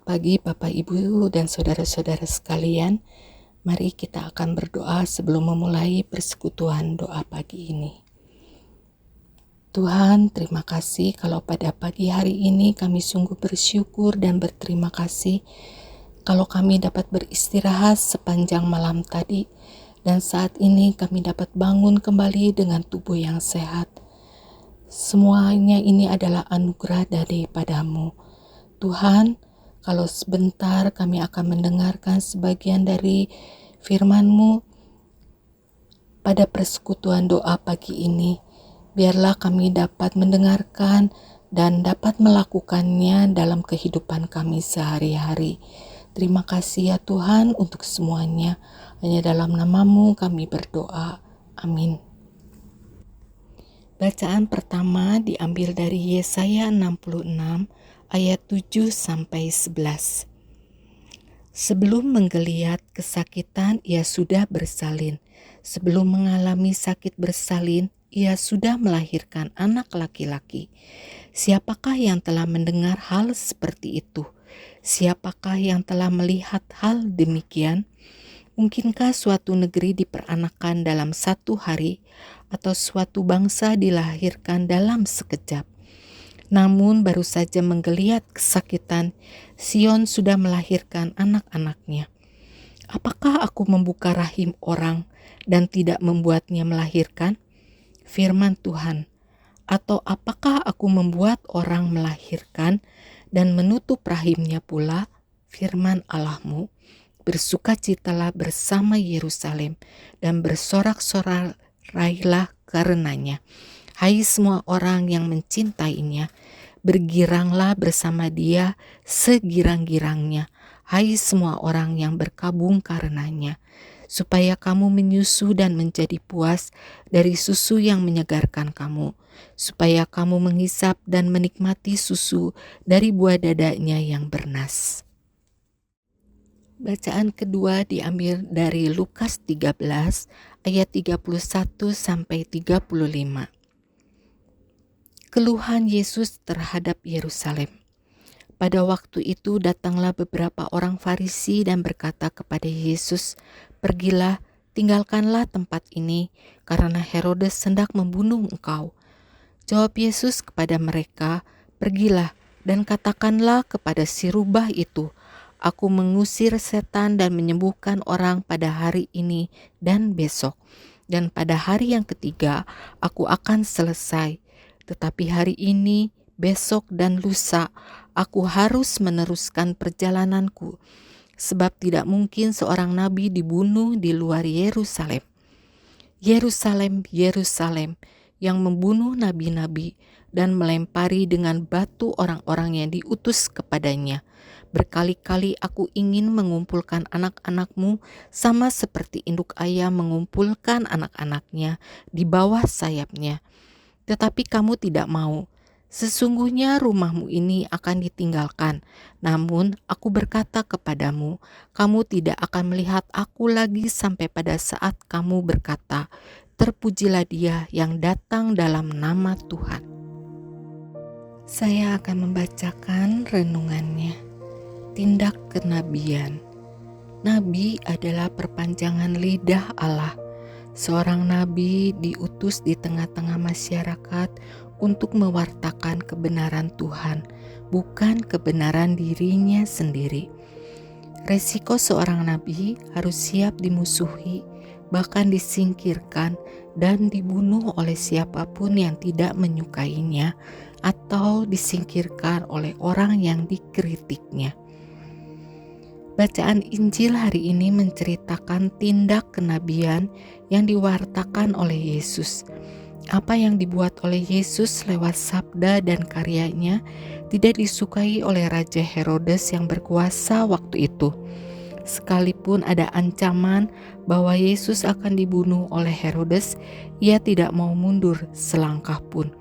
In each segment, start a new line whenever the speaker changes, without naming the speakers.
Selamat pagi Bapak Ibu dan saudara-saudara sekalian. Mari kita akan berdoa sebelum memulai persekutuan doa pagi ini. Tuhan, terima kasih kalau pada pagi hari ini kami sungguh bersyukur dan berterima kasih kalau kami dapat beristirahat sepanjang malam tadi dan saat ini kami dapat bangun kembali dengan tubuh yang sehat. Semuanya ini adalah anugerah daripada-Mu. Tuhan, kalau sebentar kami akan mendengarkan sebagian dari firman-Mu pada persekutuan doa pagi ini, biarlah kami dapat mendengarkan dan dapat melakukannya dalam kehidupan kami sehari-hari. Terima kasih ya Tuhan untuk semuanya. Hanya dalam nama-Mu kami berdoa. Amin. Bacaan pertama diambil dari Yesaya 66 ayat 7-11. Sebelum menggeliat kesakitan ia sudah bersalin. Sebelum mengalami sakit bersalin, ia sudah melahirkan anak laki-laki. Siapakah yang telah mendengar hal seperti itu? Siapakah yang telah melihat hal demikian? Mungkinkah suatu negeri diperanakan dalam satu hari, atau suatu bangsa dilahirkan dalam sekejap? Namun baru saja menggeliat kesakitan, Sion sudah melahirkan anak-anaknya. Apakah aku membuka rahim orang dan tidak membuatnya melahirkan? Firman Tuhan. Atau apakah aku membuat orang melahirkan dan menutup rahimnya pula? Firman Allahmu. Bersukacitalah bersama Yerusalem dan bersorak-sorailah karenanya. Hai semua orang yang mencintainya, bergiranglah bersama dia segirang-girangnya. Hai semua orang yang berkabung karenanya, supaya kamu menyusu dan menjadi puas dari susu yang menyegarkan kamu, supaya kamu menghisap dan menikmati susu dari buah dadanya yang bernas. Bacaan kedua diambil dari Lukas 13 ayat 31-35. Keluhan Yesus terhadap Yerusalem. Pada waktu itu datanglah beberapa orang Farisi dan berkata kepada Yesus, "Pergilah, tinggalkanlah tempat ini, karena Herodes hendak membunuh engkau." Jawab Yesus kepada mereka, "Pergilah dan katakanlah kepada si rubah itu, Aku mengusir setan dan menyembuhkan orang pada hari ini dan besok. Dan pada hari yang ketiga aku akan selesai. Tetapi hari ini, besok dan lusa aku harus meneruskan perjalananku. Sebab tidak mungkin seorang nabi dibunuh di luar Yerusalem. Yerusalem, Yerusalem, yang membunuh nabi-nabi dan melempari dengan batu orang-orang yang diutus kepadanya. Berkali-kali aku ingin mengumpulkan anak-anakmu sama seperti induk ayam mengumpulkan anak-anaknya di bawah sayapnya. Tetapi kamu tidak mau. Sesungguhnya rumahmu ini akan ditinggalkan. Namun aku berkata kepadamu, kamu tidak akan melihat aku lagi sampai pada saat kamu berkata, terpujilah dia yang datang dalam nama Tuhan. Saya akan membacakan renungannya. Tindak kenabian. Nabi adalah perpanjangan lidah Allah. Seorang nabi diutus di tengah-tengah masyarakat untuk mewartakan kebenaran Tuhan, bukan kebenaran dirinya sendiri. Resiko seorang nabi harus siap dimusuhi, bahkan disingkirkan dan dibunuh oleh siapapun yang tidak menyukainya atau disingkirkan oleh orang yang dikritiknya. Bacaan Injil hari ini menceritakan tindak kenabian yang diwartakan oleh Yesus. Apa yang dibuat oleh Yesus lewat sabda dan karyanya tidak disukai oleh Raja Herodes yang berkuasa waktu itu. Sekalipun ada ancaman bahwa Yesus akan dibunuh oleh Herodes, ia tidak mau mundur selangkah pun.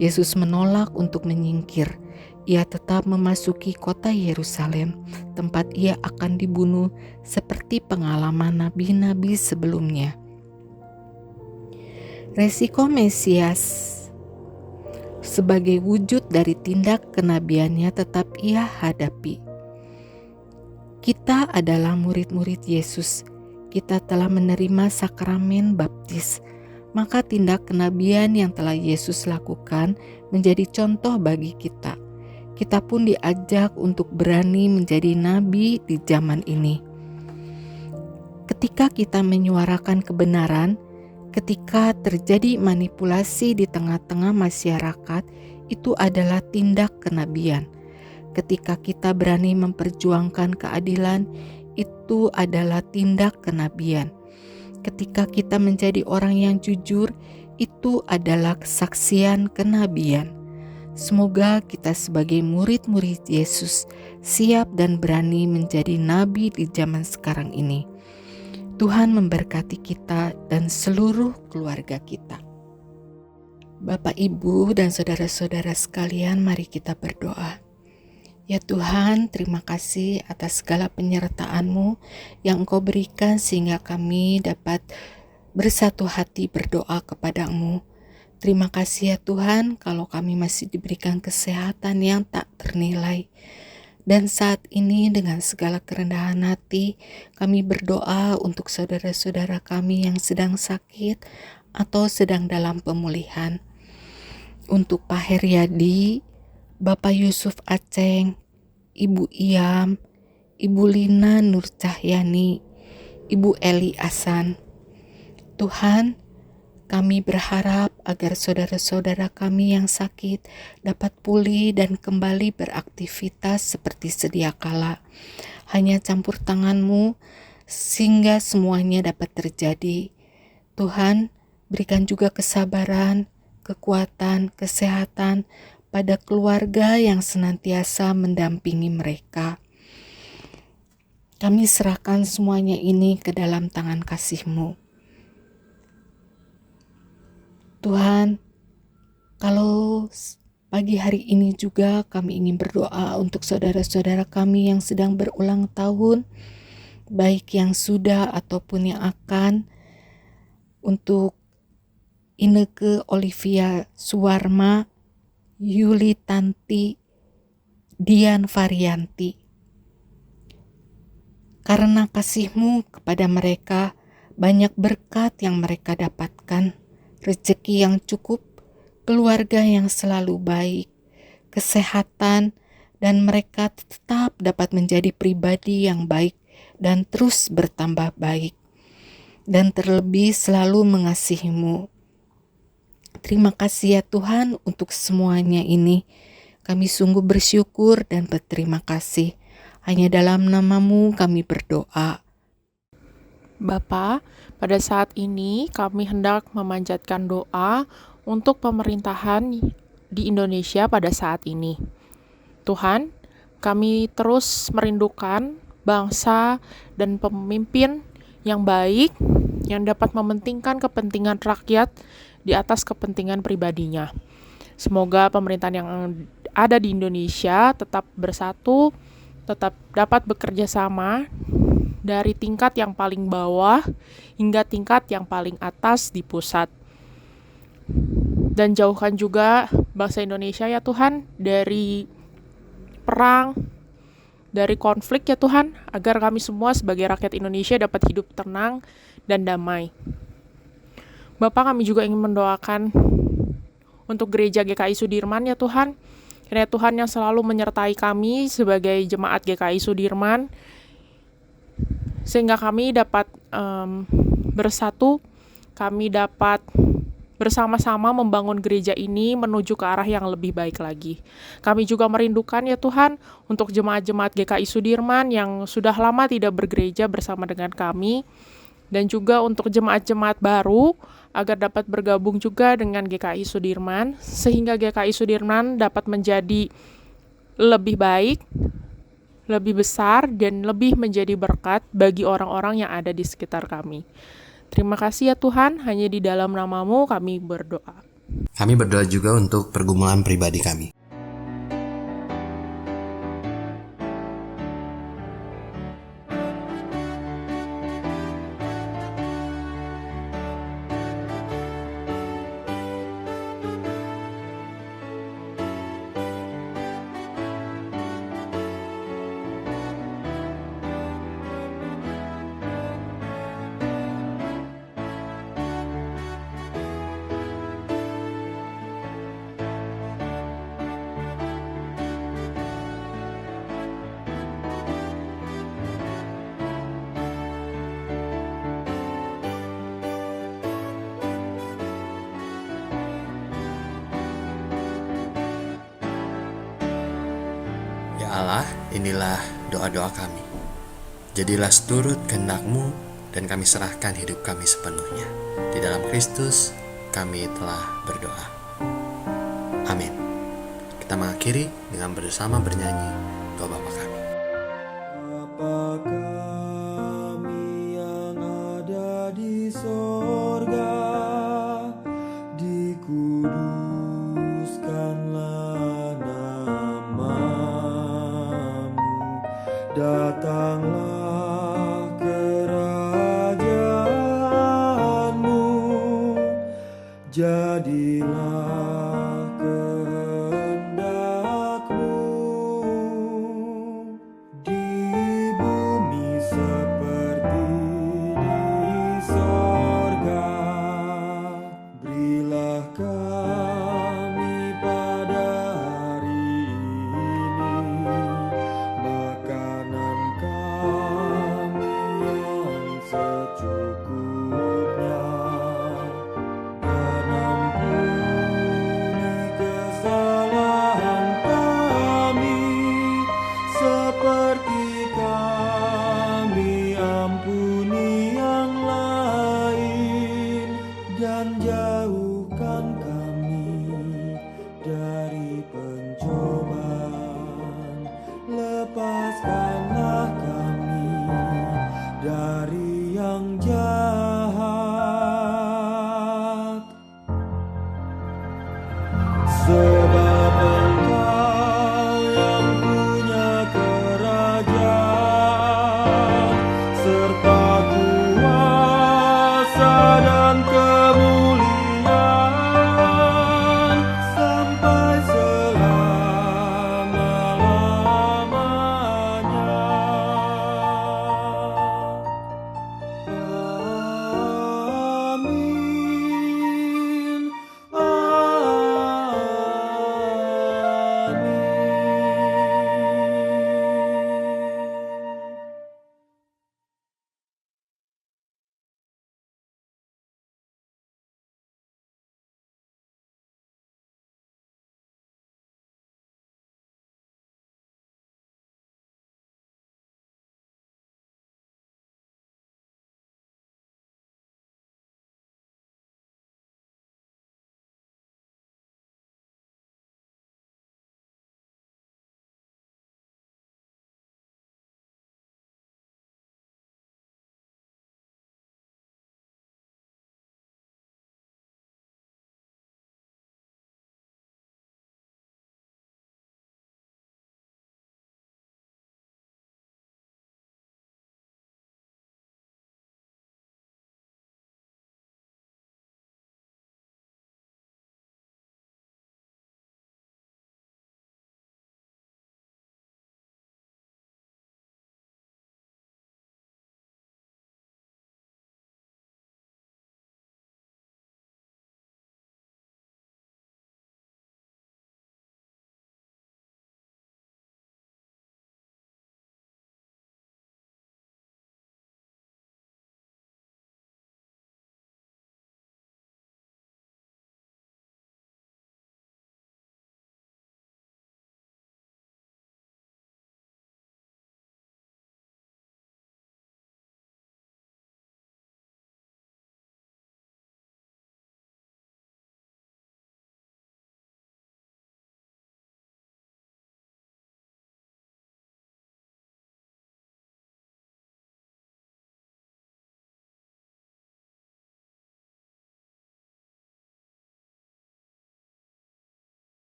Yesus menolak untuk menyingkir. Ia tetap memasuki kota Yerusalem, tempat ia akan dibunuh seperti pengalaman nabi-nabi sebelumnya. Resiko Mesias sebagai wujud dari tindak kenabiannya tetap ia hadapi. Kita adalah murid-murid Yesus. Kita telah menerima sakramen baptis. Maka tindak kenabian yang telah Yesus lakukan menjadi contoh bagi kita. Kita pun diajak untuk berani menjadi nabi di zaman ini. Ketika kita menyuarakan kebenaran, ketika terjadi manipulasi di tengah-tengah masyarakat, itu adalah tindak kenabian. Ketika kita berani memperjuangkan keadilan, itu adalah tindak kenabian. Ketika kita menjadi orang yang jujur, itu adalah kesaksian kenabian. Semoga kita sebagai murid-murid Yesus siap dan berani menjadi nabi di zaman sekarang ini. Tuhan memberkati kita dan seluruh keluarga kita. Bapak, Ibu, dan saudara-saudara sekalian, mari kita berdoa. Ya Tuhan, terima kasih atas segala penyertaan-Mu yang Engkau berikan sehingga kami dapat bersatu hati berdoa kepada-Mu. Terima kasih ya Tuhan kalau kami masih diberikan kesehatan yang tak ternilai. Dan saat ini dengan segala kerendahan hati kami berdoa untuk saudara-saudara kami yang sedang sakit atau sedang dalam pemulihan. Untuk Pak Heriadi, Bapak Yusuf Aceng, Ibu Iam, Ibu Lina Nur Cahyani, Ibu Eli Asan. Tuhan, kami berharap agar saudara-saudara kami yang sakit dapat pulih dan kembali beraktivitas seperti sedia kala. Hanya campur tangan-Mu sehingga semuanya dapat terjadi. Tuhan, berikan juga kesabaran, kekuatan, kesehatan pada keluarga yang senantiasa mendampingi mereka. Kami serahkan semuanya ini ke dalam tangan kasih-Mu. Tuhan, kalau pagi hari ini juga kami ingin berdoa untuk saudara-saudara kami yang sedang berulang tahun, baik yang sudah ataupun yang akan, untuk Ineke Olivia Suwarma, Yuli Tanti, Dian Varianti. Karena kasih-Mu kepada mereka, banyak berkat yang mereka dapatkan, rezeki yang cukup, keluarga yang selalu baik, kesehatan, dan mereka tetap dapat menjadi pribadi yang baik dan terus bertambah baik. Dan terlebih selalu mengasihi-Mu. Terima kasih ya Tuhan untuk semuanya ini. Kami sungguh bersyukur dan berterima kasih. Hanya dalam nama-Mu kami berdoa.
Bapa, pada saat ini kami hendak memanjatkan doa untuk pemerintahan di Indonesia pada saat ini. Tuhan, kami terus merindukan bangsa dan pemimpin yang baik, yang dapat mementingkan kepentingan rakyat di atas kepentingan pribadinya. Semoga pemerintahan yang ada di Indonesia tetap bersatu, tetap dapat bekerja sama dari tingkat yang paling bawah hingga tingkat yang paling atas di pusat. Dan jauhkan juga bangsa Indonesia ya Tuhan dari perang, dari konflik ya Tuhan, agar kami semua sebagai rakyat Indonesia dapat hidup tenang dan damai. Bapak, kami juga ingin mendoakan untuk gereja GKI Sudirman ya Tuhan. Kiranya Tuhan yang selalu menyertai kami sebagai jemaat GKI Sudirman, sehingga kami dapat bersatu, kami dapat bersama-sama membangun gereja ini menuju ke arah yang lebih baik lagi. Kami juga merindukan ya Tuhan untuk jemaat-jemaat GKI Sudirman yang sudah lama tidak bergereja bersama dengan kami, dan juga untuk jemaat-jemaat baru agar dapat bergabung juga dengan GKI Sudirman, sehingga GKI Sudirman dapat menjadi lebih baik, lebih besar, dan lebih menjadi berkat bagi orang-orang yang ada di sekitar kami. Terima kasih ya Tuhan, hanya di dalam nama-Mu kami berdoa.
Kami berdoa juga untuk pergumulan pribadi kami. Ya Allah, inilah doa-doa kami. Jadilah seturut kehendak-Mu dan kami serahkan hidup kami sepenuhnya. Di dalam Kristus kami telah berdoa. Amin. Kita mengakhiri dengan bersama bernyanyi doa Bapa kami.
Bapa kami yang ada di sorga, dikuduskanlah nama-Mu, datanglah kerajaan-Mu, jadilah kehendak-Mu di bumi seperti di sorga. Berilah kami pada hari ini makanan kami yang secukupnya, dan ampuni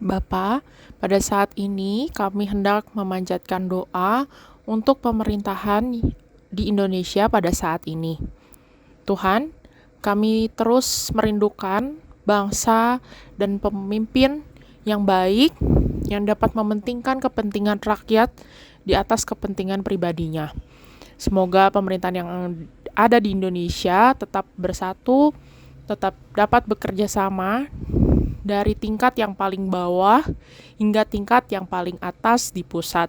Bapa, pada saat ini kami hendak memanjatkan doa untuk pemerintahan di Indonesia pada saat ini. Tuhan, kami terus merindukan bangsa dan pemimpin yang baik, yang dapat mementingkan kepentingan rakyat di atas kepentingan pribadinya. Semoga pemerintahan yang ada di Indonesia tetap bersatu, tetap dapat bekerja sama dari tingkat yang paling bawah hingga tingkat yang paling atas di pusat.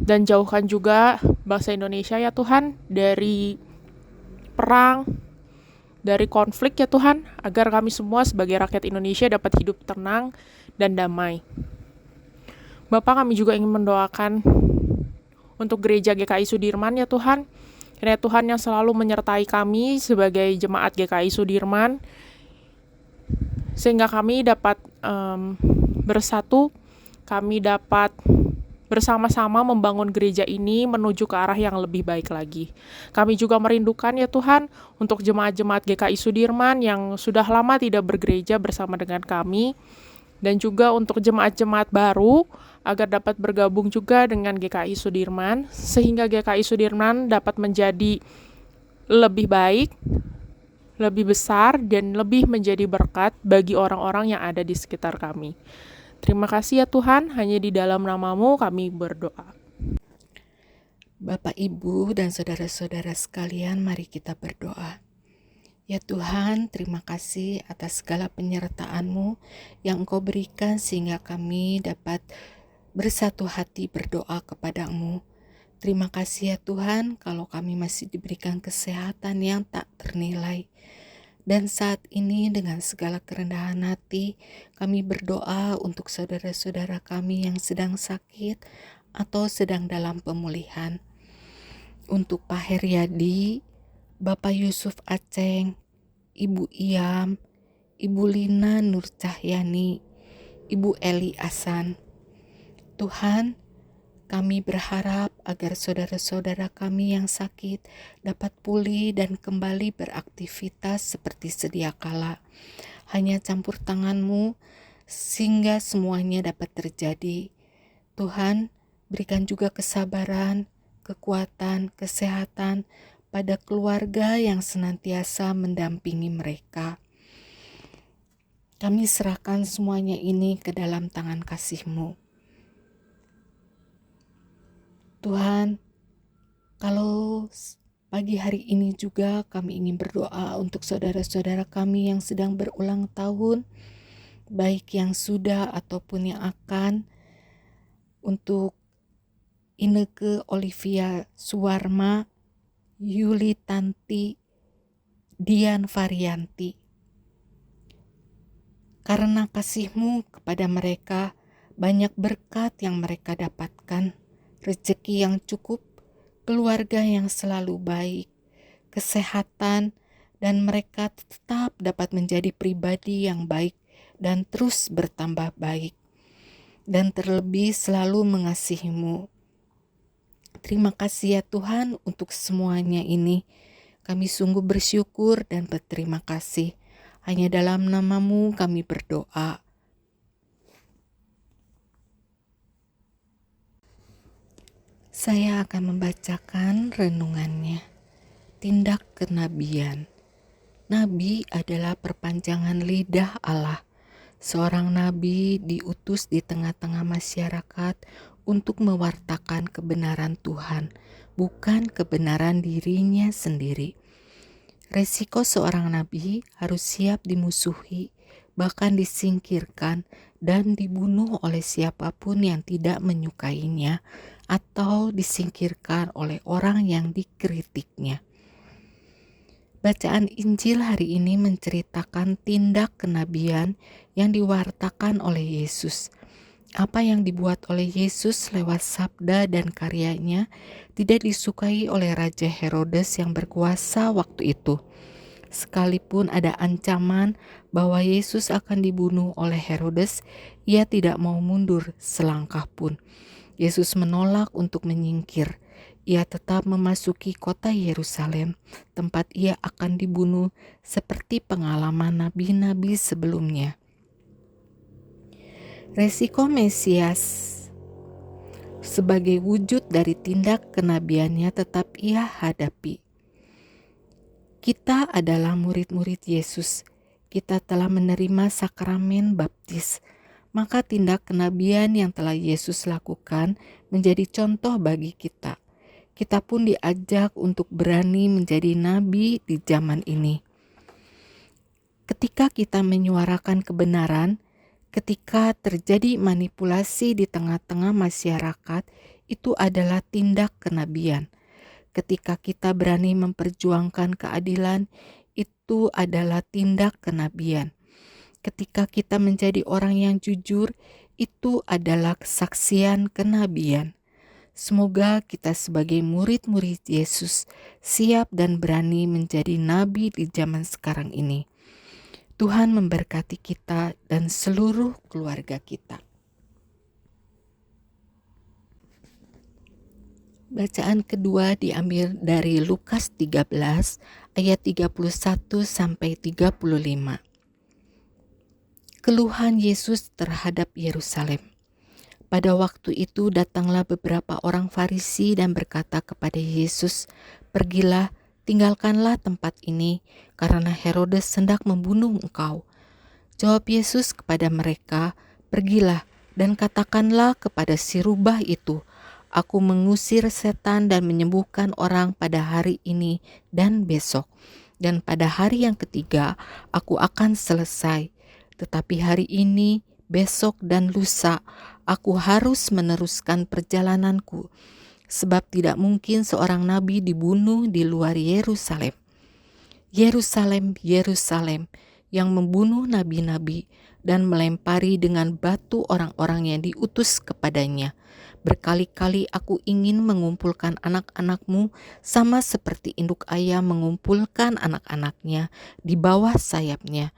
Dan jauhkan juga bangsa Indonesia ya Tuhan dari perang, dari konflik ya Tuhan, agar kami semua sebagai rakyat Indonesia dapat hidup tenang dan damai. Bapak, kami juga ingin mendoakan untuk gereja GKI Sudirman ya Tuhan, kiranya Tuhan yang selalu menyertai kami sebagai jemaat GKI Sudirman, sehingga kami dapat bersatu, kami dapat bersama-sama membangun gereja ini menuju ke arah yang lebih baik lagi. Kami juga merindukan ya Tuhan untuk jemaat-jemaat GKI Sudirman yang sudah lama tidak bergereja bersama dengan kami, dan juga untuk jemaat-jemaat baru agar dapat bergabung juga dengan GKI Sudirman, sehingga GKI Sudirman dapat menjadi lebih baik, lebih besar, dan lebih menjadi berkat bagi orang-orang yang ada di sekitar kami. Terima kasih ya Tuhan, hanya di dalam nama-Mu kami berdoa.
Bapak, Ibu, dan saudara-saudara sekalian, mari kita berdoa. Ya Tuhan, terima kasih atas segala penyertaan-Mu yang Engkau berikan sehingga kami dapat bersatu hati berdoa kepada-Mu. Terima kasih ya Tuhan kalau kami masih diberikan kesehatan yang tak ternilai. Dan saat ini dengan segala kerendahan hati, kami berdoa untuk saudara-saudara kami yang sedang sakit atau sedang dalam pemulihan. Untuk Pak Heriadi, Bapak Yusuf Aceng, Ibu Iam, Ibu Lina Nur Cahyani, Ibu Eli Asan. Tuhan, kami berharap agar saudara-saudara kami yang sakit dapat pulih dan kembali beraktivitas seperti sedia kala. Hanya campur tangan-Mu sehingga semuanya dapat terjadi. Tuhan, berikan juga kesabaran, kekuatan, kesehatan pada keluarga yang senantiasa mendampingi mereka. Kami serahkan semuanya ini ke dalam tangan kasih-Mu. Tuhan, kalau pagi hari ini juga kami ingin berdoa untuk saudara-saudara kami yang sedang berulang tahun, baik yang sudah ataupun yang akan, untuk Ineke Olivia Suwarma, Yuli Tanti, Dian Varianti. Karena kasih-Mu kepada mereka, banyak berkat yang mereka dapatkan, rezeki yang cukup, keluarga yang selalu baik, kesehatan, dan mereka tetap dapat menjadi pribadi yang baik dan terus bertambah baik, dan terlebih selalu mengasihi-Mu. Terima kasih ya Tuhan untuk semuanya ini. Kami sungguh bersyukur dan berterima kasih. Hanya dalam nama-Mu kami berdoa. Saya akan membacakan renungannya. Tindak kenabian. Nabi adalah perpanjangan lidah Allah. Seorang nabi diutus di tengah-tengah masyarakat untuk mewartakan kebenaran Tuhan, bukan kebenaran dirinya sendiri. Resiko seorang nabi harus siap dimusuhi, bahkan disingkirkan dan dibunuh oleh siapapun yang tidak menyukainya atau disingkirkan oleh orang yang dikritiknya. Bacaan Injil hari ini menceritakan tindak kenabian yang diwartakan oleh Yesus. Apa yang dibuat oleh Yesus lewat sabda dan karyanya tidak disukai oleh Raja Herodes yang berkuasa waktu itu. Sekalipun ada ancaman bahwa Yesus akan dibunuh oleh Herodes, ia tidak mau mundur selangkah pun. Yesus menolak untuk menyingkir. Ia tetap memasuki kota Yerusalem, tempat ia akan dibunuh seperti pengalaman nabi-nabi sebelumnya. Resiko Mesias sebagai wujud dari tindak kenabiannya tetap ia hadapi. Kita adalah murid-murid Yesus. Kita telah menerima sakramen baptis. Maka tindak kenabian yang telah Yesus lakukan menjadi contoh bagi kita. Kita pun diajak untuk berani menjadi nabi di zaman ini. Ketika kita menyuarakan kebenaran, ketika terjadi manipulasi di tengah-tengah masyarakat, itu adalah tindak kenabian. Ketika kita berani memperjuangkan keadilan, itu adalah tindak kenabian. Ketika kita menjadi orang yang jujur, itu adalah kesaksian kenabian. Semoga kita sebagai murid-murid Yesus siap dan berani menjadi nabi di zaman sekarang ini. Tuhan memberkati kita dan seluruh keluarga kita. Bacaan kedua diambil dari Lukas 13 ayat 31 sampai 35. Keluhan Yesus terhadap Yerusalem. Pada waktu itu datanglah beberapa orang Farisi dan berkata kepada Yesus, "Pergilah, tinggalkanlah tempat ini, karena Herodes hendak membunuh engkau." Jawab Yesus kepada mereka, "Pergilah dan katakanlah kepada si rubah itu, Aku mengusir setan dan menyembuhkan orang pada hari ini dan besok. Dan pada hari yang ketiga, aku akan selesai. Tetapi hari ini, besok dan lusa, aku harus meneruskan perjalananku. Sebab tidak mungkin seorang nabi dibunuh di luar Yerusalem. Yerusalem, Yerusalem, yang membunuh nabi-nabi dan melempari dengan batu orang-orang yang diutus kepadanya. Berkali-kali aku ingin mengumpulkan anak-anakmu sama seperti induk ayam mengumpulkan anak-anaknya di bawah sayapnya.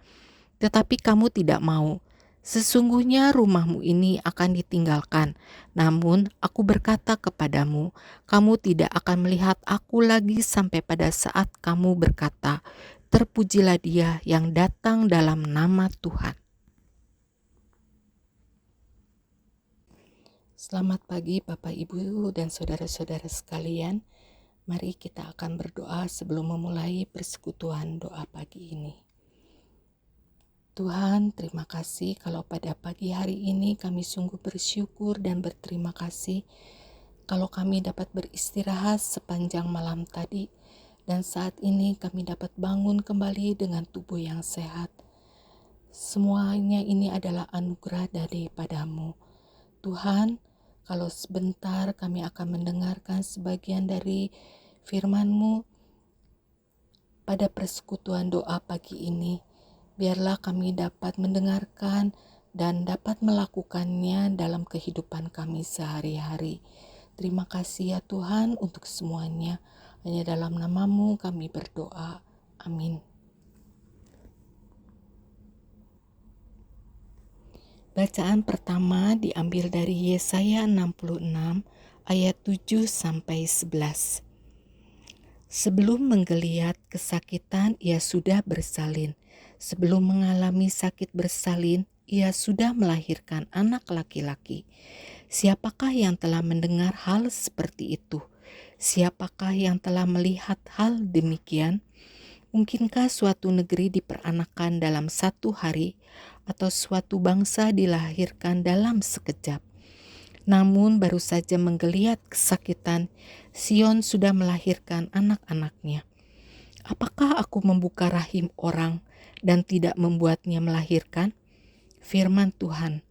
Tetapi kamu tidak mau. Sesungguhnya rumahmu ini akan ditinggalkan. Namun aku berkata kepadamu, kamu tidak akan melihat aku lagi sampai pada saat kamu berkata, terpujilah dia yang datang dalam nama Tuhan." Selamat pagi Bapak, Ibu, dan saudara-saudara sekalian. Mari kita akan berdoa sebelum memulai persekutuan doa pagi ini. Tuhan, terima kasih kalau pada pagi hari ini kami sungguh bersyukur dan berterima kasih kalau kami dapat beristirahat sepanjang malam tadi, dan saat ini kami dapat bangun kembali dengan tubuh yang sehat. Semuanya ini adalah anugerah daripada-Mu. Tuhan, kalau sebentar kami akan mendengarkan sebagian dari firman-Mu pada persekutuan doa pagi ini, biarlah kami dapat mendengarkan dan dapat melakukannya dalam kehidupan kami sehari-hari. Terima kasih ya Tuhan untuk semuanya. Hanya dalam nama-Mu kami berdoa. Amin. Bacaan pertama diambil dari Yesaya 66 ayat 7 sampai 11. Sebelum menggeliat kesakitan ia sudah bersalin. Sebelum mengalami sakit bersalin ia sudah melahirkan anak laki-laki. Siapakah yang telah mendengar hal seperti itu? Siapakah yang telah melihat hal demikian? Mungkinkah suatu negeri diperanakan dalam satu hari, atau suatu bangsa dilahirkan dalam sekejap? Namun baru saja menggeliat kesakitan, Sion sudah melahirkan anak-anaknya. Apakah aku membuka rahim orang dan tidak membuatnya melahirkan? Firman Tuhan.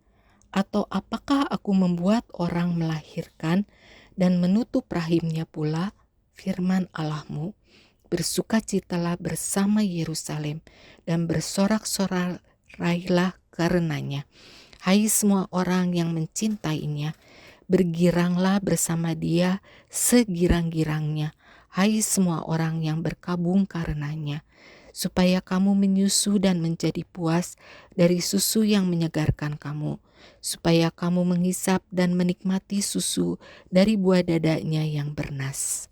Atau apakah aku membuat orang melahirkan dan menutup rahimnya pula? Firman Allahmu. Bersukacitalah bersama Yerusalem dan bersorak-sorailah karenanya. Hai semua orang yang mencintainya, bergiranglah bersama dia segirang-girangnya. Hai semua orang yang berkabung karenanya, supaya kamu menyusu dan menjadi puas dari susu yang menyegarkan kamu, supaya kamu menghisap dan menikmati susu dari buah dadanya yang bernas.